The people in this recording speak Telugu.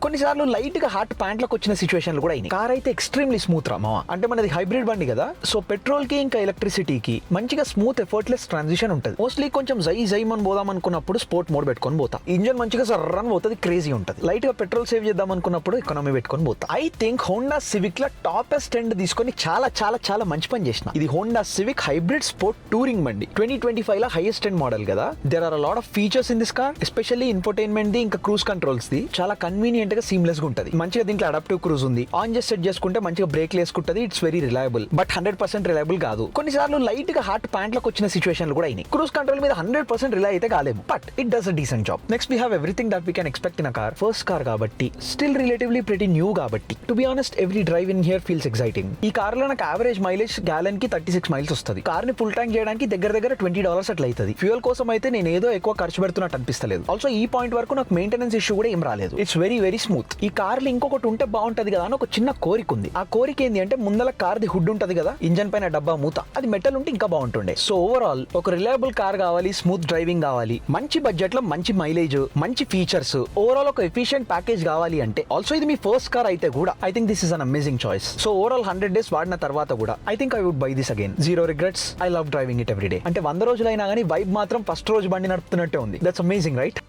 కొన్నిసార్లు లైట్ గా హార్ట్ ప్యాంట్లకు వచ్చిన సిచువేషన్లు కూడా అయినాయి. కార్ అయితే ఎక్స్ట్రీమ్లీ స్మూత్ రా మామ. అంటే మనది హైబ్రిడ్ బండి కదా, సో పెట్రోల్ కి ఇంకా ఎలక్ట్రిసిటీకి మంచిగా స్మూత్ ఎఫర్ట్లెస్ ట్రాన్సిషన్ ఉంటుంది. మోస్ట్లీ కొంచెం జై మనం పోదాం అనుకున్నప్పుడు స్పోర్ట్ మోడ్ పెట్టుకొని పోతా. ఇంజన్ మంచిగా రన్ పోతుంది, క్రేజీ ఉంటుంది. లైట్ గా పెట్రోల్ సేవ్ చేద్దాం అనుకున్నప్పుడు ఎకానమీ పెట్టుకొని పోతా. ఐ థింక్ హోండా సివిక్ లా టాపెస్ట్ ఎండ్ తీసుకొని చాలా చాలా చాలా మంచి పని చేసిన. ఇది Honda Civic hybrid sport touring బండి. 2025 లా హైయెస్ట్ ఎండ్ మోడల్ కదా. There are a lot of features in this car, especially infotainment ది ఇంకా క్రూజ్ కంట్రోల్స్ ది చాలా కన్వీనియంట్ గా సీమ్లెస్ గా ఉంటుంది. మంచిగా దీంట్లో అడాప్టివ్ క్రూజ్ ఉంది. ఆన్ చేసి సెట్ చేసుకుంటే మంచిగా బ్రేక్ వేసుకుంటది. It's very reliable, but 100% reliable కాదు. కొన్నిసార్లు లైట్ గా హార్ట్ ప్యాంట్లకు వచ్చిన సిచువేషన్లు కూడా అయినాయి. క్రూజ్ కంట్రోల్ మీద 100% రిలై అయితే కాలేము, but it does a decent job. Next we have everything that we can expect in a car. First car కాబట్టి, స్టిల్ రిలేటివ్లీ ప్రెటీ న్యూ కాబట్టి, to be honest every drive in here feels exciting. ఈ కార్ లో నాకు యావరేజ్ మైలేజ్ గ్యాలన్ కి 36 మైల్స్ వస్తుంది. కార్ ని ఫుల్ ట్యాంక్ చేయడానికి దగ్గర $20 అట్లా అవుతుంది. ఫ్యూయల్ కోసం అయితే నేను ఏదో ఎక్కువ ఖర్చు పెడుతున్నట్టు అనిపిస్తలేదు. ఆల్సో ఈ పాయింట్ వరకు నాకు మెయింటెనెన్స్ ఇష్యూ కూడా ఏం రాలేదు. It's very smooth. ఈ కార్ లో ఇంకొకటి ఉంటే బాగుంటది కదా అని ఒక చిన్న కోరిక ఉంది. ఆ కోరిక ఏంది అంటే ముందల కార్ ది హుడ్ ఉంటది కదా, ఇంజన్ పైన డబ్బా మూత, అది మెటల్ ఉంటే ఇంకా బాగుంటుండే. సో ఓవరాల్ ఒక రిలయబుల్ కార్ కావాలి, స్మూత్ డ్రైవింగ్ కావాలి, మంచి బడ్జెట్ లో మంచి మైలేజ్, మంచి ఫీచర్స్, ఓవరాల్ ఒక ఎఫిషియెంట్ ప్యాకేజ్ కావాలి అంటే, ఆల్సో ఇది మీ ఫస్ట్ కార్ అయితే కూడా I think this is an amazing choice. So overall 100 days వాడిన తర్వాత కూడా I think I would buy this again. Zero regrets. I love driving it every day. అంటే 100 రోజులైనా కానీ వైబ్ మాత్రం ఫస్ట్ రోజు బండి నడుపుతున్నట్టే ఉంది. That's amazing right?